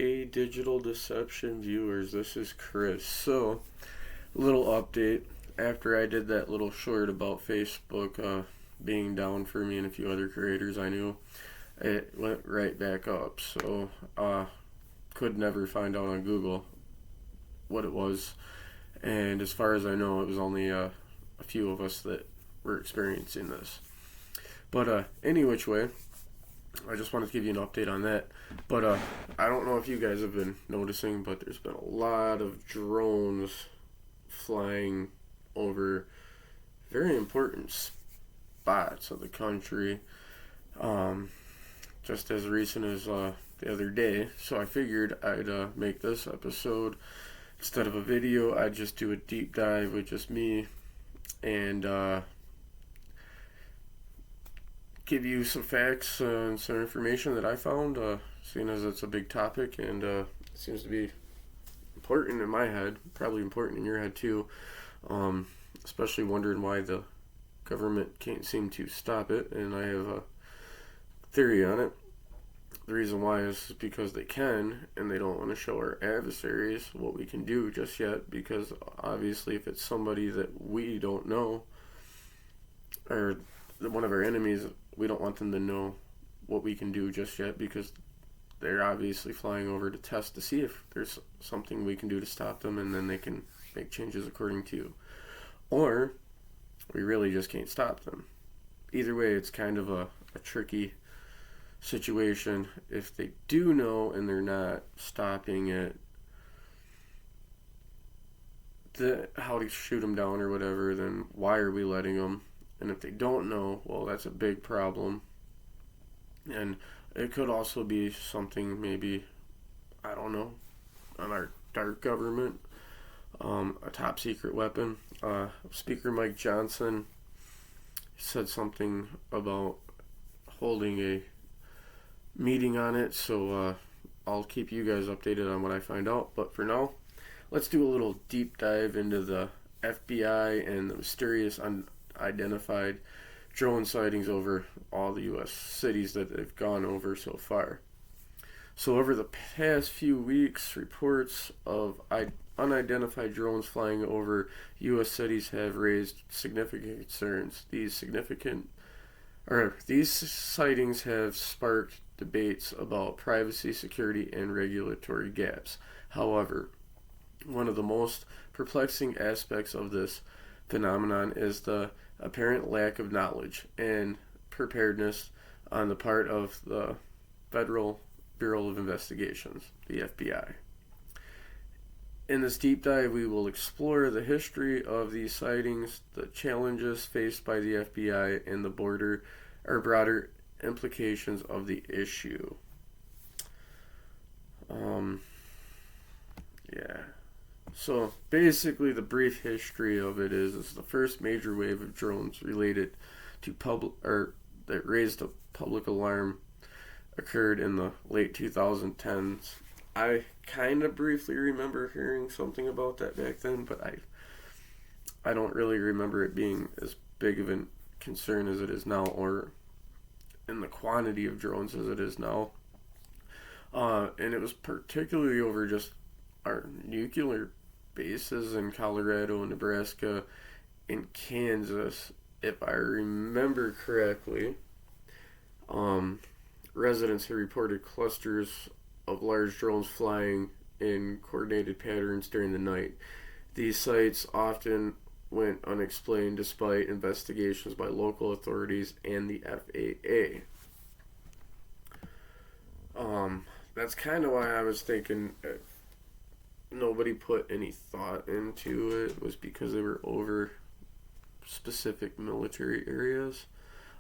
Hey digital deception viewers, this is Chris. So, little update. After I did that little short about Facebook being down for me and a few other creators I knew, it went right back up. So, could never find out on Google what it was. And as far as I know, it was only a few of us that were experiencing this. But any which way, I just wanted to give you an update on that. But I don't know if you guys have been noticing, but there's been a lot of drones flying over very important spots of the country, just as recent as the other day. So I figured I'd make this episode, instead of a video, I'd just do a deep dive with just me and give you some facts and some information that I found, seeing as it's a big topic and it seems to be important in my head, probably important in your head too, especially wondering why the government can't seem to stop it, and I have a theory on it. The reason why is because they can, and they don't want to show our adversaries what we can do just yet, because obviously if it's somebody that we don't know, or one of our enemies, we don't want them to know what we can do just yet, because they're obviously flying over to test to see if there's something we can do to stop them, and then they can make changes according to you. Or we really just can't stop them. Either way, it's kind of a tricky situation. If they do know and they're not stopping it, how to shoot them down or whatever, then why are we letting them? And if they don't know, well, that's a big problem. And it could also be something, maybe, I don't know, on our dark government, a top secret weapon. Speaker Mike Johnson said something about holding a meeting on it, so I'll keep you guys updated on what I find out. But for now, let's do a little deep dive into the FBI and the mysterious unidentified drone sightings over all the U.S. cities that they've gone over so far. So over the past few weeks, reports of unidentified drones flying over U.S. cities have raised significant concerns. These sightings have sparked debates about privacy, security, and regulatory gaps. However, one of the most perplexing aspects of this phenomenon is the apparent lack of knowledge and preparedness on the part of the Federal Bureau of Investigations, the FBI. In this deep dive, we will explore the history of these sightings, the challenges faced by the FBI, and the broader implications of the issue. So basically, the brief history of it is the first major wave of drones related to that raised a public alarm occurred in the late 2010s. I kind of briefly remember hearing something about that back then, but I don't really remember it being as big of a concern as it is now, or in the quantity of drones as it is now. And it was particularly over just our nuclear bases in Colorado and Nebraska and Kansas, if I remember correctly. Residents have reported clusters of large drones flying in coordinated patterns during the night. These sites often went unexplained despite investigations by local authorities and the FAA. That's kind of why I was thinking if nobody put any thought into it, was because they were over specific military areas,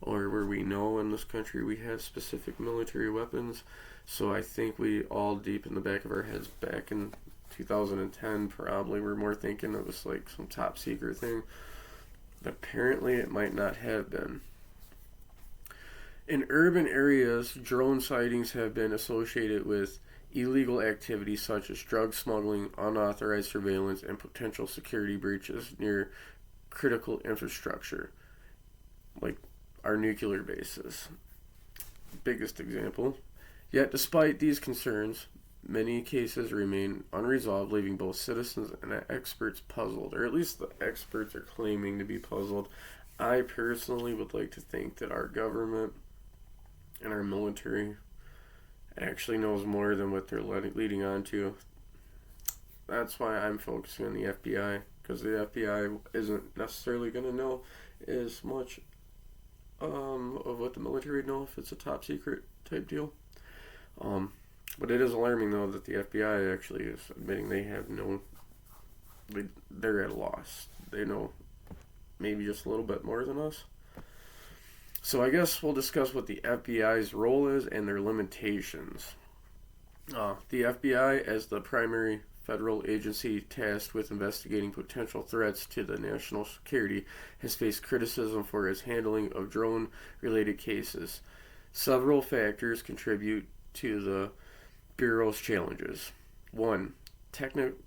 or where we know in this country we have specific military weapons. So I think we all, deep in the back of our heads, back in 2010 probably, were more thinking it was like some top secret thing. Apparently it might not have been. In urban areas, drone sightings have been associated with illegal activities such as drug smuggling, unauthorized surveillance, and potential security breaches near critical infrastructure, like our nuclear bases. Biggest example. Yet, despite these concerns, many cases remain unresolved, leaving both citizens and experts puzzled, or at least the experts are claiming to be puzzled. I personally would like to think that our government and our military actually knows more than what they're leading on to. That's why I'm focusing on the FBI, because the FBI isn't necessarily going to know as much of what the military would know if it's a top secret type deal. But it is alarming, though, that the FBI actually is admitting they're at a loss. They know maybe just a little bit more than us. So I guess we'll discuss what the FBI's role is and their limitations. The FBI, as the primary federal agency tasked with investigating potential threats to the national security, has faced criticism for its handling of drone-related cases. Several factors contribute to the Bureau's challenges. 1. Technological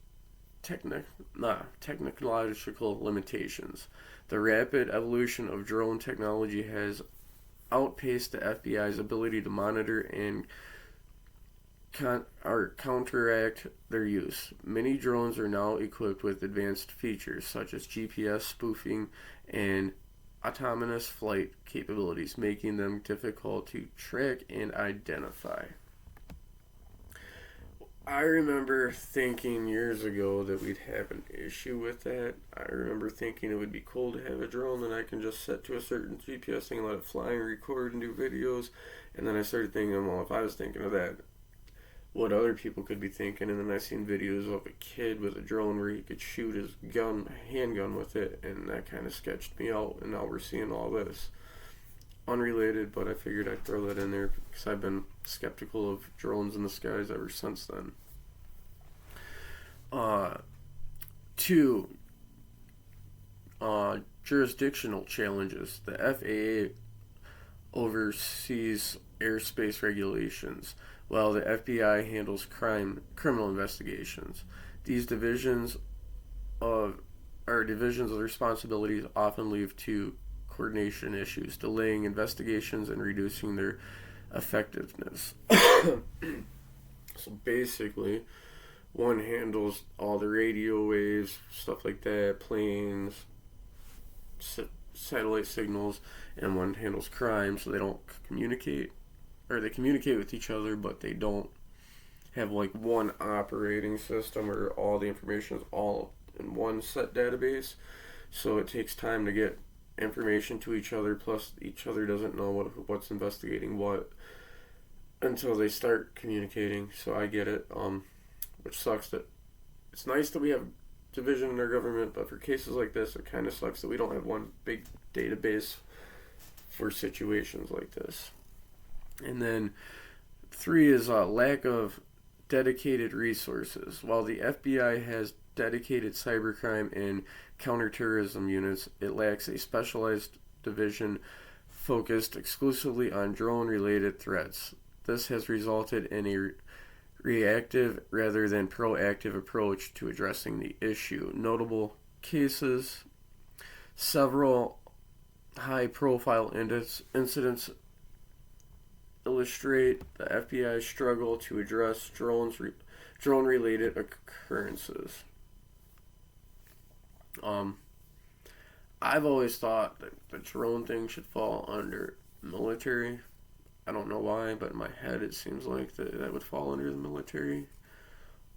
limitations. The rapid evolution of drone technology has outpaced the FBI's ability to monitor and counteract their use. Many drones are now equipped with advanced features such as GPS spoofing and autonomous flight capabilities, making them difficult to track and identify. I remember thinking years ago that we'd have an issue with that. I remember thinking it would be cool to have a drone that I can just set to a certain GPS thing and let it fly and record and do videos. And then I started thinking, well, if I was thinking of that, what other people could be thinking. And then I seen videos of a kid with a drone where he could shoot his handgun with it, and that kind of sketched me out. And now we're seeing all this. Unrelated, but I figured I'd throw that in there because I've been skeptical of drones in the skies ever since then. 2. Jurisdictional challenges. The FAA oversees airspace regulations, while the FBI handles criminal investigations. These divisions of responsibilities often lead to coordination issues, delaying investigations and reducing their effectiveness. So basically, one handles all the radio waves, stuff like that, planes, satellite signals, and one handles crime, so they don't communicate, or they communicate with each other, but they don't have like one operating system where all the information is all in one set database. So it takes time to get information to each other, plus each other doesn't know what's investigating what until they start communicating. So I get it, which sucks. That it's nice that we have division in our government, but for cases like this, it kind of sucks that we don't have one big database for situations like this. And then 3 is a lack of dedicated resources. While the FBI has dedicated cybercrime and counterterrorism units, it lacks a specialized division focused exclusively on drone-related threats. This has resulted in a reactive rather than proactive approach to addressing the issue. Notable cases: several high-profile incidents illustrate the FBI's struggle to address drone-related occurrences. I've always thought that the drone thing should fall under military. I don't know why, but in my head it seems like that would fall under the military,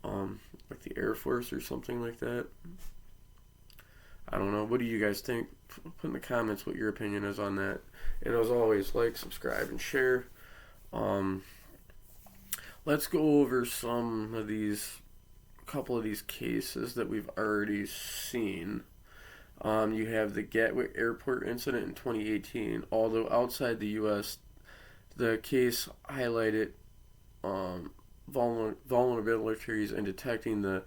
like the Air Force or something like that. I don't know. What do you guys think? Put in the comments what your opinion is on that. And as always, like, subscribe, and share. Let's go over couple of these cases that we've already seen. You have the Gatwick Airport incident in 2018. Although outside the U.S., the case highlighted vulnerabilities in detecting the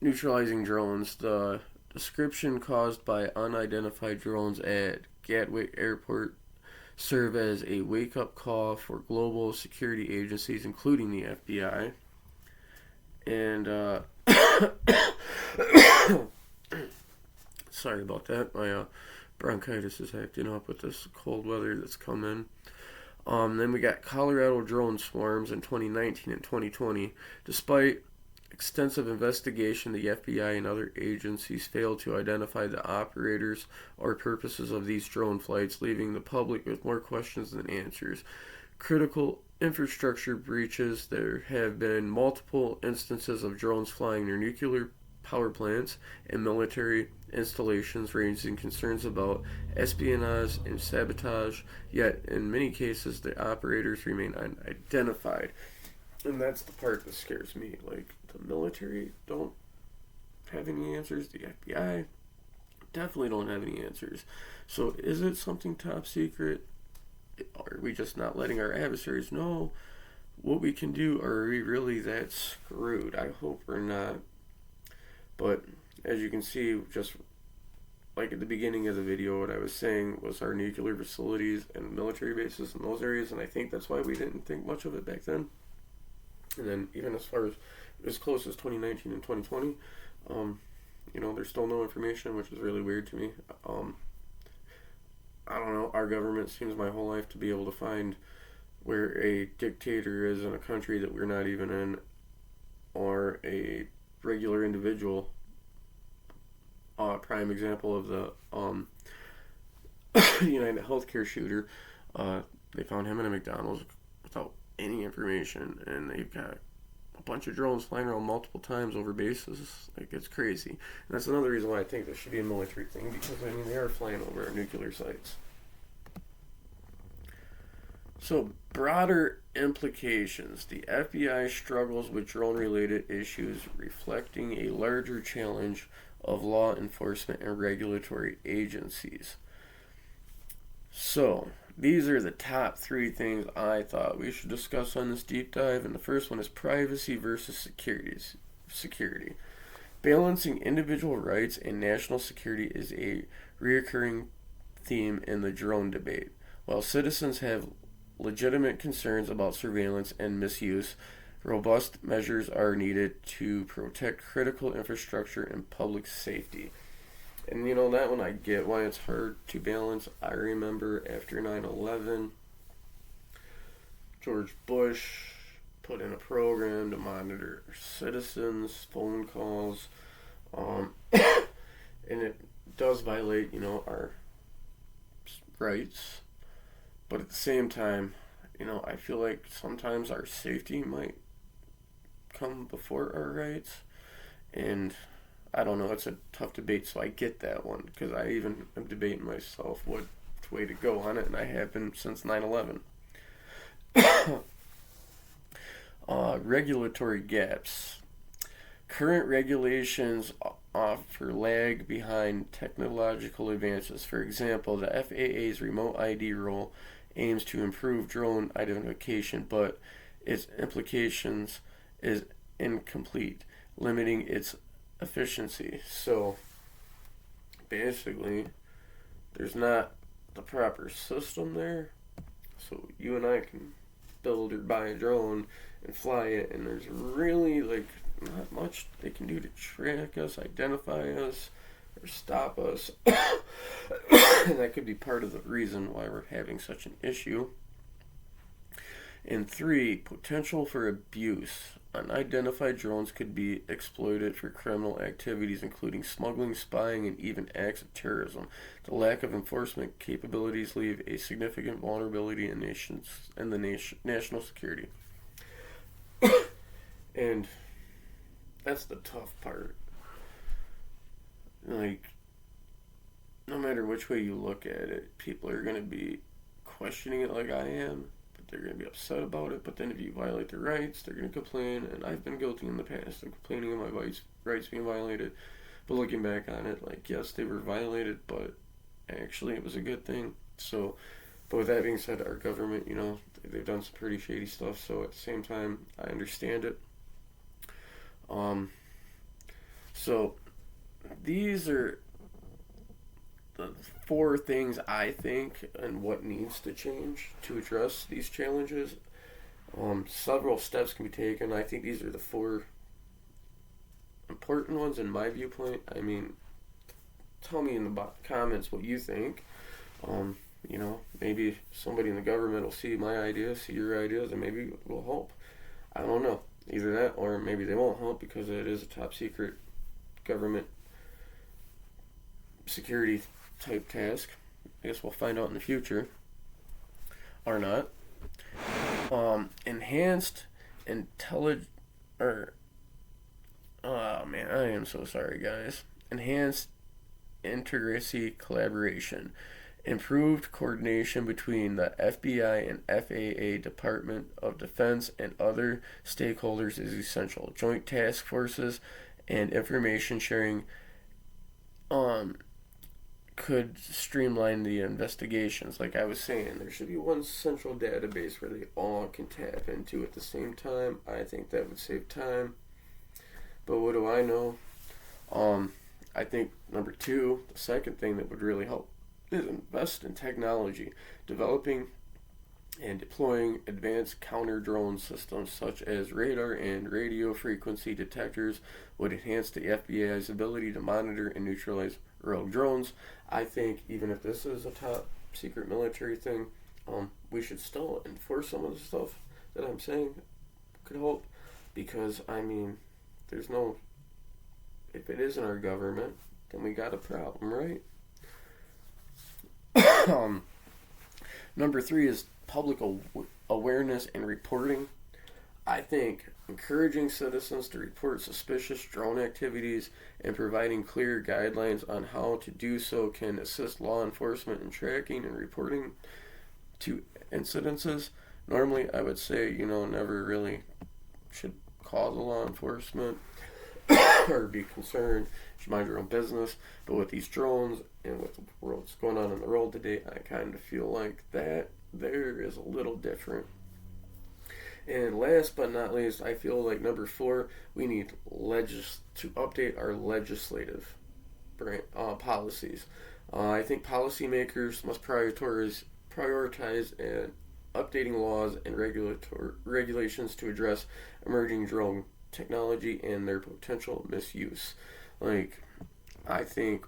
neutralizing drones. The description caused by unidentified drones at Gatwick Airport serve as a wake-up call for global security agencies, including the FBI. And sorry about that. My bronchitis is acting up with this cold weather that's come in. Then we got Colorado drone swarms in 2019 and 2020. Despite extensive investigation, the FBI and other agencies failed to identify the operators or purposes of these drone flights, leaving the public with more questions than answers. Critical infrastructure breaches. There have been multiple instances of drones flying near nuclear power plants and military installations, raising concerns about espionage and sabotage, yet in many cases the operators remain unidentified. And that's the part that scares me. Like, the military don't have any answers, the FBI definitely don't have any answers. So is it something top secret? Are we just not letting our adversaries know what we can do, or are we really that screwed? I hope we're not. But as you can see, just like at the beginning of the video, what I was saying was our nuclear facilities and military bases in those areas, and I think that's why we didn't think much of it back then. And then even as close as 2019 and 2020, there's still no information, which is really weird to me. I don't know, our government seems my whole life to be able to find where a dictator is in a country that we're not even in, or a regular individual. Prime example of the United Healthcare shooter. They found him in a McDonald's without any information, and they've got a bunch of drones flying around multiple times over bases. Like, it's crazy. And that's another reason why I think this should be a military thing, because they are flying over our nuclear sites. So, broader implications. The FBI struggles with drone-related issues, reflecting a larger challenge of law enforcement and regulatory agencies. So, these are the top 3 things I thought we should discuss on this deep dive, and the first one is privacy versus security. Balancing individual rights and national security is a recurring theme in the drone debate. While citizens have legitimate concerns about surveillance and misuse, robust measures are needed to protect critical infrastructure and public safety. And that one I get why it's hard to balance. I remember after 9/11, George Bush put in a program to monitor citizens' phone calls, and it does violate, our rights. But at the same time, I feel like sometimes our safety might come before our rights. And I don't know, it's a tough debate, so I get that one, because I even am debating myself which way to go on it, and I have been since 9/11. Regulatory gaps. Current regulations offer lag behind technological advances. For example, the FAA's remote ID rule aims to improve drone identification, but its implications is incomplete, limiting its efficiency. So basically, there's not the proper system there. So you and I can build or buy a drone and fly it, and there's really not much they can do to track us, identify us, or stop us. And that could be part of the reason why we're having such an issue. And 3, potential for abuse. Unidentified drones could be exploited for criminal activities, including smuggling, spying, and even acts of terrorism. The lack of enforcement capabilities leave a significant vulnerability in national security. And that's the tough part. No matter which way you look at it, people are going to be questioning it like I am, but they're going to be upset about it. But then if you violate their rights, they're going to complain, and I've been guilty in the past of complaining of my rights being violated. But looking back on it, yes, they were violated, but actually it was a good thing. So, but with that being said, our government, they've done some pretty shady stuff, so at the same time, I understand it. So these are the 4 things I think and what needs to change to address these challenges. Several steps can be taken. I think these are the 4 important ones in my viewpoint. I mean, tell me in the comments what you think. You know, maybe somebody in the government will see my ideas, see your ideas, and maybe it will help. I don't know. Either that, or maybe they won't help because it is a top secret government security type task. I guess we'll find out in the future. Or not. Enhanced intelligence, or oh man, I am so sorry, guys. Enhanced interagency collaboration, improved coordination between the FBI and FAA Department of Defense and other stakeholders is essential. Joint task forces and information sharing could streamline the investigations. Like I was saying, there should be one central database where they all can tap into at the same time. I think that would save time. But what do I know? I think number two, the second thing that would really help is invest in technology, developing and deploying advanced counter drone systems such as radar and radio frequency detectors would enhance the FBI's ability to monitor and neutralize rogue drones. I think even if this is a top secret military thing, we should still enforce some of the stuff that I'm saying could help, because I mean, there's no, if it isn't our government, then we got a problem, right? Number three is public awareness and reporting. I think encouraging citizens to report suspicious drone activities and providing clear guidelines on how to do so can assist law enforcement in tracking and reporting to incidences. Normally, I would say, never really should call the law enforcement or be concerned. You should mind your own business. But with these drones and with what's going on in the world today, I kind of feel like that there is a little different. And last but not least, I feel like number four, we need to update our legislative policies. I think policymakers must prioritize and updating laws and regulations to address emerging drone technology and their potential misuse. Like, I think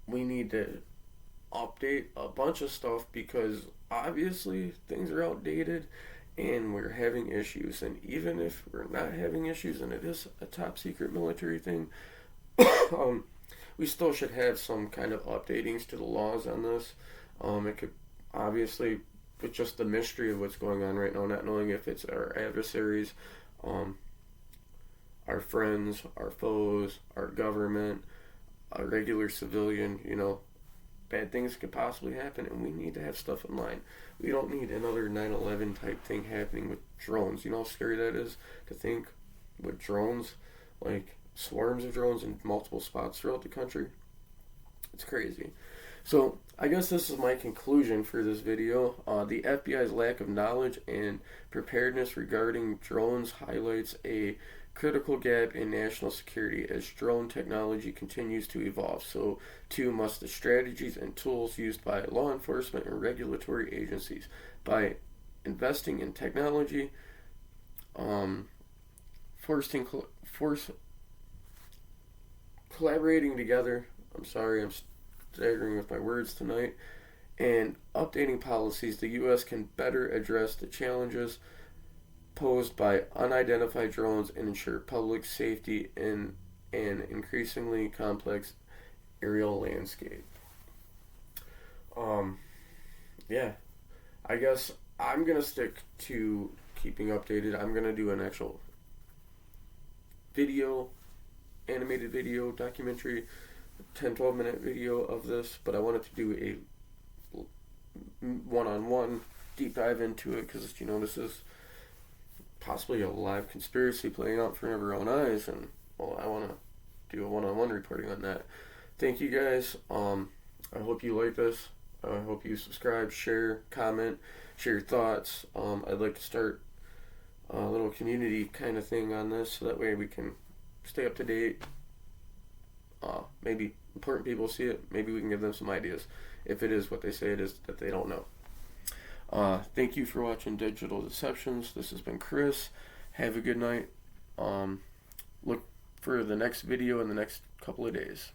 we need to update a bunch of stuff because obviously things are outdated and we're having issues. And even if we're not having issues and it is a top secret military thing, we still should have some kind of updatings to the laws on this. It could obviously, with just the mystery of what's going on right now, not knowing if it's our adversaries, our friends, our foes, our government, a regular civilian, bad things could possibly happen, and we need to have stuff in line. We don't need another 9/11 type thing happening with drones. You know how scary that is to think with drones, like swarms of drones in multiple spots throughout the country. It's crazy. So I guess this is my conclusion for this video. The FBI's lack of knowledge and preparedness regarding drones highlights a critical gap in national security as drone technology continues to evolve. So too must the strategies and tools used by law enforcement and regulatory agencies. By investing in technology, collaborating together. I'm sorry, I'm staggering with my words tonight. And updating policies, the U.S. can better address the challenges posed by unidentified drones and ensure public safety in an increasingly complex aerial landscape. Yeah, I guess I'm going to stick to keeping updated. I'm going to do an actual animated video, documentary, 10-12 minute video of this, but I wanted to do a one-on-one deep dive into it because, this is possibly a live conspiracy playing out for our own eyes, and I want to do a one-on-one reporting on that. Thank you guys. I hope you like this. I hope you subscribe, share, comment, share your thoughts. I'd like to start a little community kind of thing on this, so that way we can stay up to date. Maybe important people see it. Maybe we can give them some ideas if it is what they say it is that they don't know. Thank you for watching Digital Deceptions. This has been Chris. Have a good night. Look for the next video in the next couple of days.